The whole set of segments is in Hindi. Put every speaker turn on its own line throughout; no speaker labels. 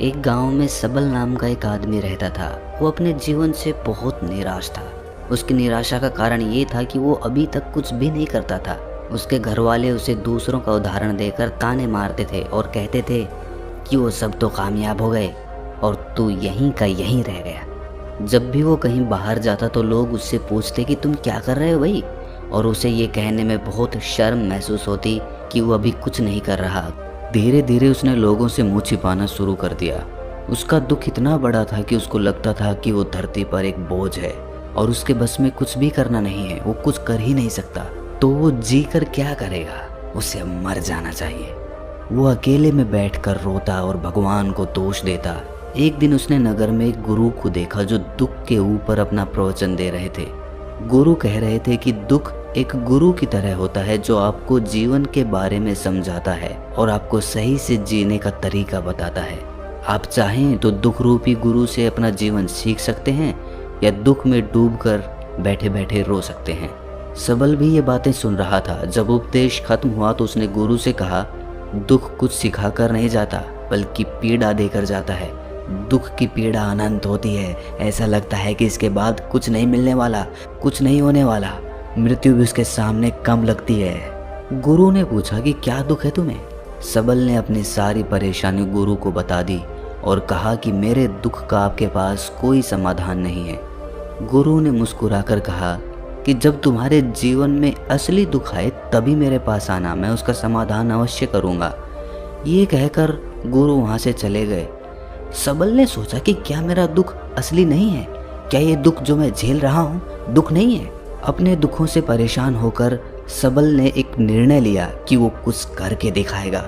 एक गांव में सबल नाम का एक आदमी रहता था। वो अपने जीवन से बहुत निराश था। उसकी निराशा का कारण ये था कि वो अभी तक कुछ भी नहीं करता था। उसके घर वाले उसे दूसरों का उदाहरण देकर ताने मारते थे और कहते थे कि वो सब तो कामयाब हो गए और तू यहीं का यहीं रह गया। जब भी वो कहीं बाहर जाता तो लोग उससे पूछते कि तुम क्या कर रहे हो भाई, और उसे ये कहने में बहुत शर्म महसूस होती कि वो अभी कुछ नहीं कर रहा। धीरे धीरे उसने लोगों से मुंह छिपाना शुरू कर दिया। उसका दुख इतना बड़ा था कि उसको लगता था कि वो धरती पर एक बोझ है और उसके बस में कुछ भी करना नहीं है, वो कुछ कर ही नहीं सकता। तो वो जी कर क्या करेगा, उसे मर जाना चाहिए। वो अकेले में बैठकर रोता और भगवान को दोष देता। एक दिन उसने नगर में एक गुरु को देखा जो दुख के ऊपर अपना प्रवचन दे रहे थे। गुरु कह रहे थे कि दुख एक गुरु की तरह होता है जो आपको जीवन के बारे में समझाता है और आपको सही से जीने का तरीका बताता है। आप चाहें तो दुख रूपी गुरु से अपना जीवन सीख सकते हैं या दुख में डूबकर बैठे बैठे रो सकते हैं। सबल भी ये बातें सुन रहा था। जब उपदेश खत्म हुआ तो उसने गुरु से कहा, दुख कुछ सिखाकर नहीं जाता बल्कि पीड़ा देकर जाता है। दुख की पीड़ा अनंत होती है। ऐसा लगता है कि इसके बाद कुछ नहीं मिलने वाला, कुछ नहीं होने वाला। मृत्यु भी उसके सामने कम लगती है। गुरु ने पूछा कि क्या दुख है तुम्हें। सबल ने अपनी सारी परेशानी गुरु को बता दी और कहा कि मेरे दुख का आपके पास कोई समाधान नहीं है। गुरु ने मुस्कुराकर कहा कि जब तुम्हारे जीवन में असली दुख आए तभी मेरे पास आना, मैं उसका समाधान अवश्य करूँगा। ये कहकर गुरु वहाँ से चले गए। सबल ने सोचा कि क्या मेरा दुख असली नहीं है, क्या ये दुख जो मैं झेल रहा हूँ दुख नहीं है। अपने दुखों से परेशान होकर सबल ने एक निर्णय लिया कि वो कुछ करके दिखाएगा।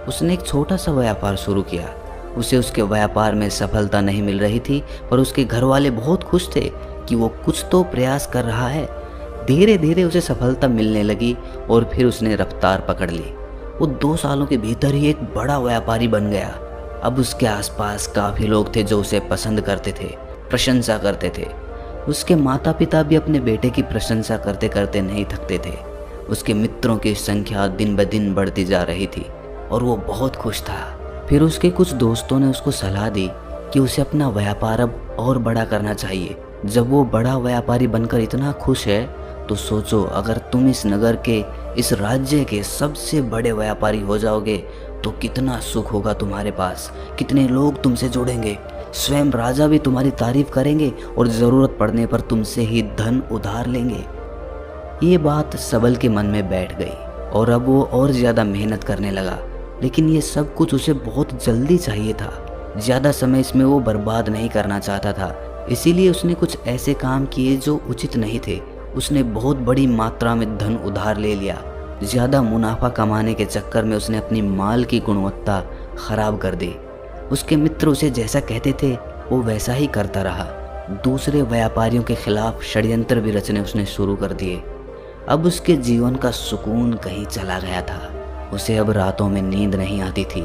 उसने एक छोटा सा व्यापार शुरू किया। उसे उसके व्यापार में सफलता नहीं मिल रही थी पर उसके घर वाले बहुत खुश थे कि वो कुछ तो प्रयास कर रहा है। धीरे धीरे उसे सफलता मिलने लगी और फिर उसने रफ्तार पकड़ ली। वो 2 सालों के भीतर ही एक बड़ा व्यापारी बन गया। अब उसके आसपास काफ़ी लोग थे जो उसे पसंद करते थे, प्रशंसा करते थे। उसके माता पिता भी अपने बेटे की प्रशंसा करते करते नहीं थकते थे। उसके मित्रों की संख्या दिन ब दिन बढ़ती जा रही थी और वो बहुत खुश था। फिर उसके कुछ दोस्तों ने उसको सलाह दी कि उसे अपना व्यापार अब और बड़ा करना चाहिए। जब वो बड़ा व्यापारी बनकर इतना खुश है तो सोचो, अगर तुम इस नगर के, इस राज्य के सबसे बड़े व्यापारी हो जाओगे तो कितना सुख होगा तुम्हारे पास, कितने लोग तुमसे जुड़ेंगे। स्वयं राजा भी तुम्हारी तारीफ करेंगे और ज़रूरत पड़ने पर तुमसे ही धन उधार लेंगे। ये बात सबल के मन में बैठ गई और अब वो और ज़्यादा मेहनत करने लगा। लेकिन ये सब कुछ उसे बहुत जल्दी चाहिए था। ज़्यादा समय इसमें वो बर्बाद नहीं करना चाहता था। इसीलिए उसने कुछ ऐसे काम किए जो उचित नहीं थे। उसने बहुत बड़ी मात्रा में धन उधार ले लिया। ज़्यादा मुनाफा कमाने के चक्कर में उसने अपनी माल की गुणवत्ता खराब कर दी। उसके मित्र उसे जैसा कहते थे वो वैसा ही करता रहा। दूसरे व्यापारियों के खिलाफ षड्यंत्र भी रचने उसने शुरू कर दिए। अब उसके जीवन का सुकून कहीं चला गया था। उसे अब रातों में नींद नहीं आती थी।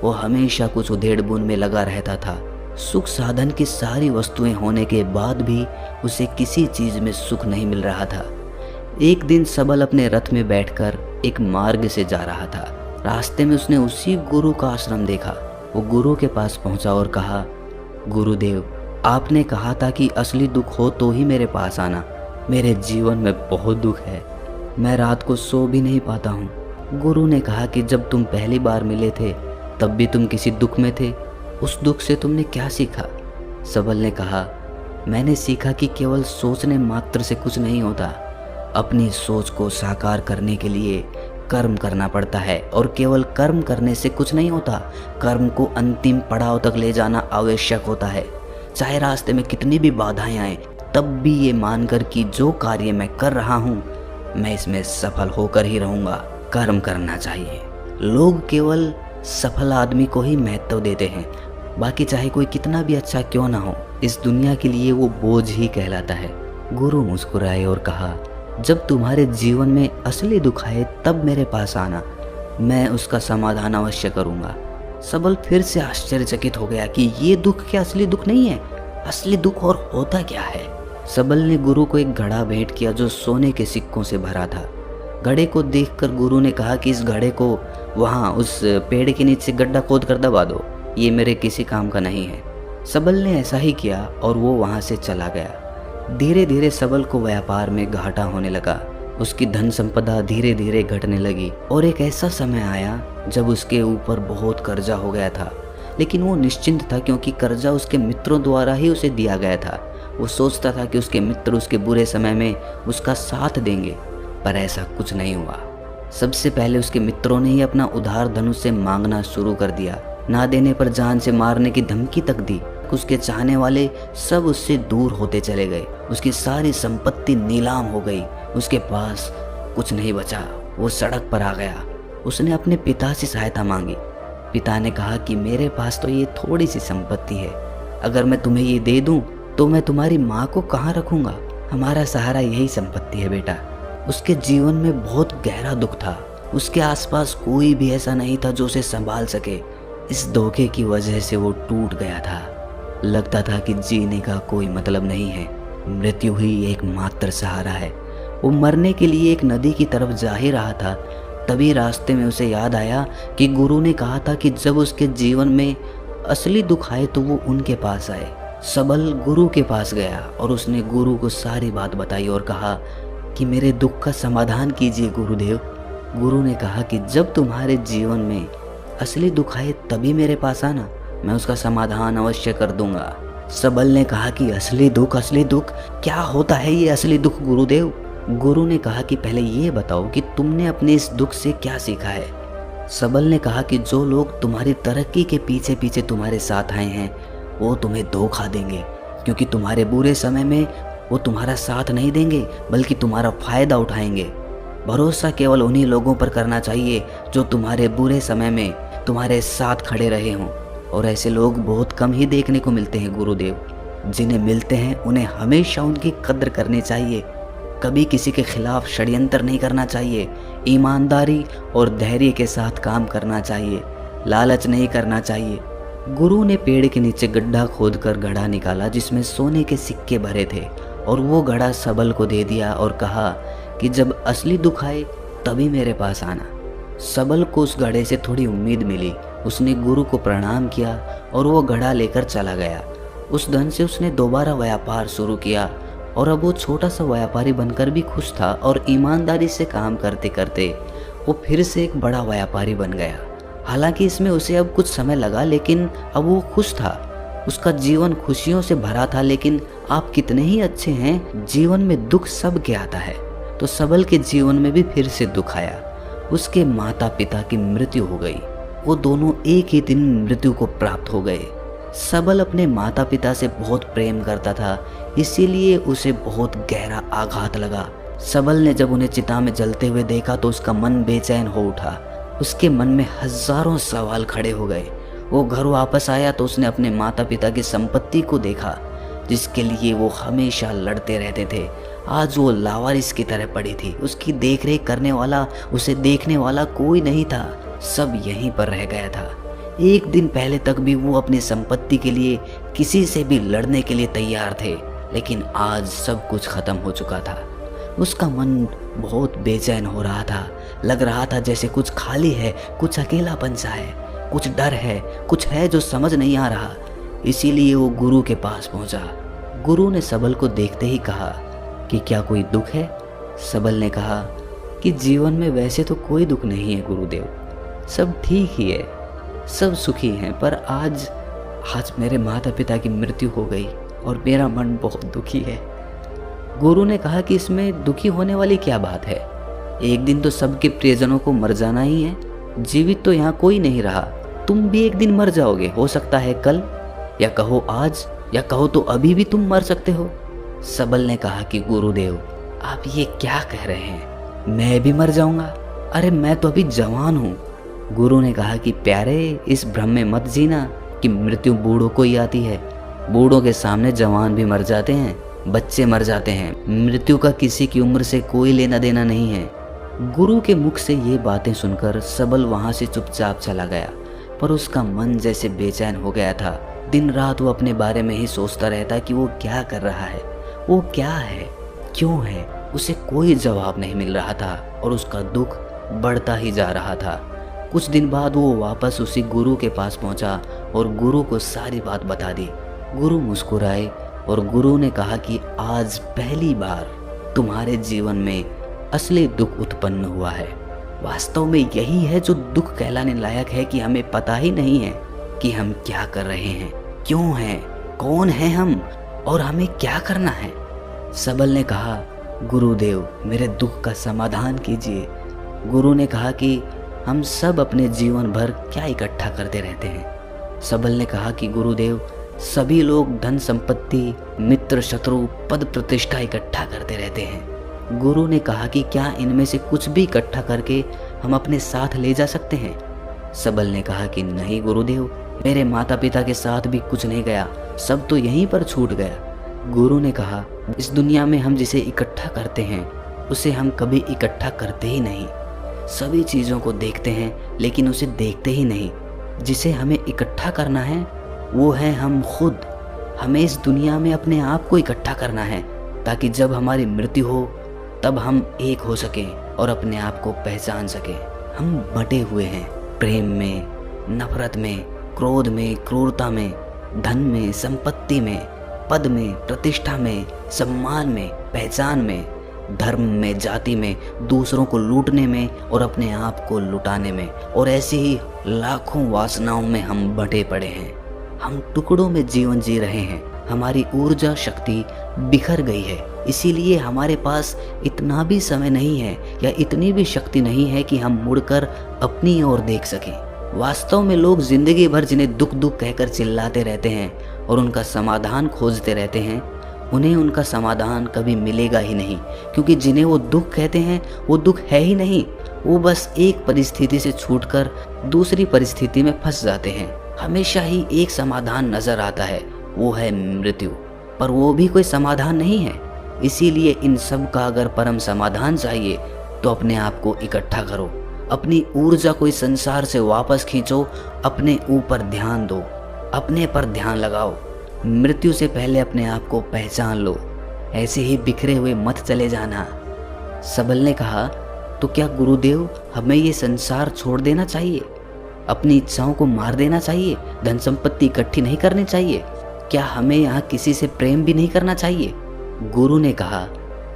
वो हमेशा कुछ उधेड़-बुन में लगा रहता था। सुख साधन की सारी वस्तुएं होने के बाद भी उसे किसी चीज़ में सुख नहीं मिल रहा था। एक दिन सबल अपने रथ में बैठकर एक मार्ग से जा रहा था। रास्ते में उसने उसी गुरु का आश्रम देखा। वो गुरु के पास पहुंचा और कहा, गुरुदेव, आपने कहा था कि असली दुख हो तो ही मेरे पास आना। मेरे जीवन में बहुत दुख है, मैं रात को सो भी नहीं पाता हूँ। गुरु ने कहा कि जब तुम पहली बार मिले थे तब भी तुम किसी दुख में थे। उस दुख से तुमने क्या सीखा? सबल ने कहा, मैंने सीखा कि केवल सोचने मात्र से कुछ नहीं होता। अपनी सोच को साकार करने के लिए कर्म करना पड़ता है और केवल कर्म करने से कुछ नहीं होता। कर्म को अंतिम पड़ाव तक ले जाना आवश्यक होता है। चाहे रास्ते में कितनी भी बाधाएं आए तब भी ये मानकर कि जो कार्य मैं कर रहा हूँ मैं इसमें सफल होकर ही रहूँगा। कर्म करना चाहिए। लोग केवल सफल आदमी को ही महत्व देते हैं, बाकी चाहे कोई कितना भी अच्छा क्यों ना हो, इस दुनिया के लिए वो बोझ ही कहलाता है। गुरु मुस्कुराए और कहा, जब तुम्हारे जीवन में असली दुख आए तब मेरे पास आना, मैं उसका समाधान अवश्य करूँगा। सबल फिर से आश्चर्यचकित हो गया कि ये दुख क्या असली दुख नहीं है? असली दुख और होता क्या है? सबल ने गुरु को एक घड़ा भेंट किया जो सोने के सिक्कों से भरा था। घड़े को देखकर गुरु ने कहा कि इस घड़े को वहाँ उस पेड़ के नीचे गड्ढा खोद कर दबा दो। ये मेरे किसी काम का नहीं है। सबल ने ऐसा ही किया और वो वहाँ से चला गया। धीरे धीरे सबल को व्यापार में घाटा होने लगा। उसकी धन संपदा धीरे धीरे घटने लगी और एक ऐसा समय आया जब उसके ऊपर बहुत कर्जा हो गया था। लेकिन वो निश्चिंत था क्योंकि कर्जा उसके मित्रों द्वारा ही उसे दिया गया था। वो सोचता था कि उसके मित्र उसके बुरे समय में उसका साथ देंगे, पर ऐसा कुछ नहीं हुआ। सबसे पहले उसके मित्रों ने ही अपना उधार धन उससे मांगना शुरू कर दिया। ना देने पर जान से मारने की धमकी तक दी। उसके चाहने वाले सब उससे दूर होते चले गए। उसकी सारी संपत्ति नीलाम हो गई। उसके पास कुछ नहीं बचा। वो सड़क पर आ गया। उसने अपने पिता से सहायता मांगी। पिता ने कहा कि मेरे पास तो ये थोड़ी सी संपत्ति है, अगर मैं तुम्हें ये दे दूं तो मैं तुम्हारी माँ को कहाँ रखूंगा। हमारा सहारा यही संपत्ति है बेटा। उसके जीवन में बहुत गहरा दुख था। उसके आसपास कोई भी ऐसा नहीं था जो उसे संभाल सके। इस धोखे की वजह से वो टूट गया था। लगता था कि जीने का कोई मतलब नहीं है, मृत्यु ही एकमात्र सहारा है। वो मरने के लिए एक नदी की तरफ जा ही रहा था, तभी रास्ते में उसे याद आया कि गुरु ने कहा था कि जब उसके जीवन में असली दुख आए तो वो उनके पास आए। सबल गुरु के पास गया और उसने गुरु को सारी बात बताई और कहा कि मेरे दुख का समाधान कीजिए गुरुदेव। गुरु ने कहा कि जब तुम्हारे जीवन में असली दुख आए तभी मेरे पास आना, मैं उसका समाधान अवश्य कर दूंगा। सबल ने कहा कि असली दुख क्या होता है ये असली दुख गुरुदेव? गुरु ने कहा कि पहले ये बताओ कि तुमने अपने इस दुख से क्या सीखा है। सबल ने कहा कि जो लोग तुम्हारी तरक्की के पीछे पीछे तुम्हारे साथ आए हैं वो तुम्हें धोखा देंगे, क्योंकि तुम्हारे बुरे समय में वो तुम्हारा साथ नहीं देंगे बल्कि तुम्हारा फायदा उठाएंगे। भरोसा केवल उन्हीं लोगों पर करना चाहिए जो तुम्हारे बुरे समय में तुम्हारे साथ खड़े रहे हों, और ऐसे लोग बहुत कम ही देखने को मिलते हैं गुरुदेव। जिन्हें मिलते हैं उन्हें हमेशा उनकी कद्र करनी चाहिए। कभी किसी के खिलाफ षड्यंत्र नहीं करना चाहिए। ईमानदारी और धैर्य के साथ काम करना चाहिए। लालच नहीं करना चाहिए। गुरु ने पेड़ के नीचे गड्ढा खोदकर घड़ा निकाला जिसमें सोने के सिक्के भरे थे, और वो घड़ा सबल को दे दिया और कहा कि जब असली दुख आए तभी मेरे पास आना। सबल को उस घड़े से थोड़ी उम्मीद मिली। उसने गुरु को प्रणाम किया और वो घड़ा लेकर चला गया। उस धन से उसने दोबारा व्यापार शुरू किया और अब वो छोटा सा व्यापारी बनकर भी खुश था, और ईमानदारी से काम करते करते वो फिर से एक बड़ा व्यापारी बन गया। हालांकि इसमें उसे अब कुछ समय लगा, लेकिन अब वो खुश था। उसका जीवन खुशियों से भरा था। लेकिन आप कितने ही अच्छे हैं, जीवन में दुख सबके आता है। तो सबल के जीवन में भी फिर से दुख आया। उसके माता पिता की मृत्यु हो गई। वो दोनों एक ही दिन मृत्यु को प्राप्त हो गए। सबल अपने माता पिता से बहुत प्रेम करता था, इसीलिए उसे बहुत गहरा आघात लगा। सबल ने जब उन्हें चिता में जलते हुए देखा तो उसका मन बेचैन हो उठा। उसके मन में हजारों सवाल खड़े हो गए। वो घर वापस आया तो उसने अपने माता पिता की संपत्ति को देखा, जिसके लिए वो हमेशा लड़ते रहते थे। आज वो लावारिस की तरह पड़ी थी। उसकी देखरेख करने वाला, उसे देखने वाला कोई नहीं था। सब यहीं पर रह गया था। एक दिन पहले तक भी वो अपनी संपत्ति के लिए किसी से भी लड़ने के लिए तैयार थे, लेकिन आज सब कुछ खत्म हो चुका था। उसका मन बहुत बेचैन हो रहा था। लग रहा था जैसे कुछ खाली है, कुछ अकेलापन सा है, कुछ डर है, कुछ है जो समझ नहीं आ रहा। इसीलिए वो गुरु के पास पहुंचा। गुरु ने सबल को देखते ही कहा कि क्या कोई दुख है? सबल ने कहा कि जीवन में वैसे तो कोई दुख नहीं है गुरुदेव, सब ठीक ही है, सब सुखी हैं, पर आज मेरे माता पिता की मृत्यु हो गई और मेरा मन बहुत दुखी है। गुरु ने कहा कि इसमें दुखी होने वाली क्या बात है? एक दिन तो सबके प्रियजनों को मर जाना ही है। जीवित तो यहाँ कोई नहीं रहा। तुम भी एक दिन मर जाओगे, हो सकता है कल, या कहो आज, या कहो तो अभी भी तुम मर सकते हो। सबल ने कहा कि गुरुदेव आप ये क्या कह रहे हैं? मैं भी मर जाऊंगा? अरे मैं तो अभी जवान हूँ। गुरु ने कहा कि प्यारे, इस भ्रम में मत जीना कि मृत्यु बूढ़ों को ही आती है। बूढ़ों के सामने जवान भी मर जाते हैं, बच्चे मर जाते हैं। मृत्यु का किसी की उम्र से कोई लेना देना नहीं है। गुरु के मुख से ये बातें सुनकर सबल वहां से चुपचाप चला गया, पर उसका मन जैसे बेचैन हो गया था। दिन रात वो अपने बारे में ही सोचता रहता कि वो क्या कर रहा है, वो क्या है, क्यों है। उसे कोई जवाब नहीं मिल रहा था और उसका दुख बढ़ता ही जा रहा था। कुछ दिन बाद वो वापस उसी गुरु के पास पहुंचा और गुरु को सारी बात बता दी। गुरु मुस्कुराए और गुरु ने कहा कि आज पहली बार तुम्हारे जीवन में असली दुख उत्पन्न हुआ है। वास्तव में यही है जो दुख कहलाने लायक है कि हमें पता ही नहीं है कि हम क्या कर रहे हैं, क्यों हैं, कौन हैं हम और हमें क्या करना है। सबल ने कहा, गुरुदेव मेरे दुख का समाधान कीजिए। गुरु ने कहा कि हम सब अपने जीवन भर क्या इकट्ठा करते रहते हैं। सबल ने कहा कि गुरुदेव सभी लोग धन संपत्ति, मित्र शत्रु, पद प्रतिष्ठा इकट्ठा करते रहते हैं। गुरु ने कहा कि क्या इनमें से कुछ भी इकट्ठा करके हम अपने साथ ले जा सकते हैं। सबल ने कहा कि नहीं गुरुदेव, मेरे माता पिता के साथ भी कुछ नहीं गया, सब तो यहीं पर छूट गया। गुरु ने कहा, इस दुनिया में हम जिसे इकट्ठा करते हैं उसे हम कभी इकट्ठा करते ही नहीं। सभी चीज़ों को देखते हैं लेकिन उसे देखते ही नहीं। जिसे हमें इकट्ठा करना है वो है हम खुद। हमें इस दुनिया में अपने आप को इकट्ठा करना है ताकि जब हमारी मृत्यु हो तब हम एक हो सकें और अपने आप को पहचान सकें। हम बटे हुए हैं प्रेम में, नफरत में, क्रोध में, क्रूरता में, धन में, संपत्ति में, पद में, प्रतिष्ठा में, सम्मान में, पहचान में, धर्म में, जाति में, दूसरों को लूटने में और अपने आप को लुटाने में, और ऐसी ही लाखों वासनाओं में हम बटे पड़े हैं। हम टुकड़ों में जीवन जी रहे हैं। हमारी ऊर्जा शक्ति बिखर गई है, इसीलिए हमारे पास इतना भी समय नहीं है या इतनी भी शक्ति नहीं है कि हम मुड़कर अपनी ओर देख सकें। वास्तव में लोग जिंदगी भर जिन्हें दुख दुख कहकर चिल्लाते रहते हैं और उनका समाधान खोजते रहते हैं, उन्हें उनका समाधान कभी मिलेगा ही नहीं, क्योंकि जिन्हें वो दुख कहते हैं वो दुख है ही नहीं। वो बस एक परिस्थिति से छूटकर दूसरी परिस्थिति में फंस जाते हैं। हमेशा ही एक समाधान नजर आता है, वो है मृत्यु, पर वो भी कोई समाधान नहीं है। इसीलिए इन सब का अगर परम समाधान चाहिए तो अपने आप को इकट्ठा करो, अपनी ऊर्जा को इस संसार से वापस खींचो, अपने ऊपर ध्यान दो, अपने पर ध्यान लगाओ। मृत्यु से पहले अपने आप को पहचान लो, ऐसे ही बिखरे हुए मत चले जाना। सबल ने कहा, तो क्या गुरुदेव हमें ये संसार छोड़ देना चाहिए, अपनी इच्छाओं को मार देना चाहिए, धन संपत्ति इकट्ठी नहीं करनी चाहिए, क्या हमें यहाँ किसी से प्रेम भी नहीं करना चाहिए? गुरु ने कहा,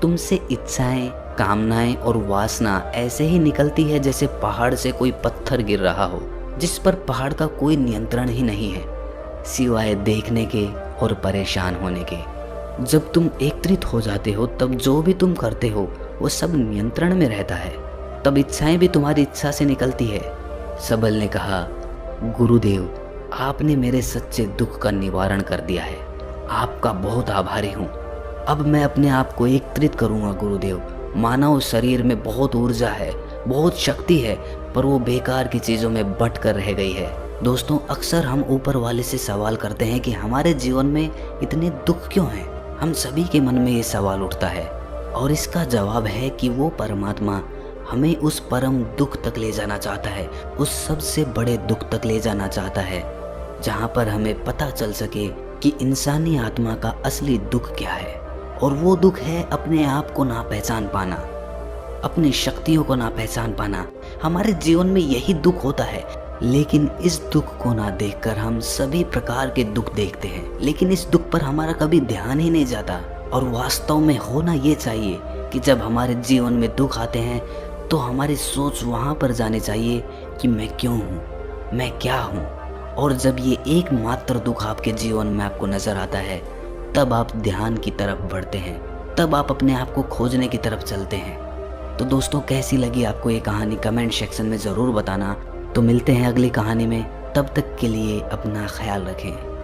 तुमसे इच्छाएं, कामनाएं और वासना ऐसे ही निकलती है जैसे पहाड़ से कोई पत्थर गिर रहा हो, जिस पर पहाड़ का कोई नियंत्रण ही नहीं है सिवाय देखने के और परेशान होने के। जब तुम एकत्रित हो जाते हो तब जो भी तुम करते हो वो सब नियंत्रण में रहता है, तब इच्छाएं भी तुम्हारी इच्छा से निकलती है। सबल ने कहा, गुरुदेव आपने मेरे सच्चे दुख का निवारण कर दिया है, आपका बहुत आभारी हूँ। अब मैं अपने आप को एकत्रित करूँगा गुरुदेव। मानव शरीर में बहुत ऊर्जा है, बहुत शक्ति है, पर वो बेकार की चीज़ों में बट कर रह गई है। दोस्तों, अक्सर हम ऊपर वाले से सवाल करते हैं कि हमारे जीवन में इतने दुख क्यों हैं। हम सभी के मन में ये सवाल उठता है और इसका जवाब है कि वो परमात्मा हमें उस परम दुख तक ले जाना चाहता है, उस सबसे बड़े दुख तक ले जाना चाहता है जहाँ पर हमें पता चल सके कि इंसानी आत्मा का असली दुख क्या है। और वो दुख है अपने आप को ना पहचान पाना, अपनी शक्तियों को ना पहचान पाना। हमारे जीवन में यही दुख होता है, लेकिन इस दुख को ना देखकर हम सभी प्रकार के दुख देखते हैं, लेकिन इस दुख पर हमारा कभी ध्यान ही नहीं जाता। और वास्तव में होना ये चाहिए कि जब हमारे जीवन में दुख आते हैं तो हमारी सोच वहाँ पर जानी चाहिए कि मैं क्यों हूँ, मैं क्या हूँ। और जब ये एकमात्र दुख आपके जीवन में आपको नजर आता है तब आप ध्यान की तरफ बढ़ते हैं, तब आप अपने आप को खोजने की तरफ चलते हैं। तो दोस्तों, कैसी लगी आपको ये कहानी कमेंट सेक्शन में ज़रूर बताना। तो मिलते हैं अगली कहानी में, तब तक के लिए अपना ख्याल रखें।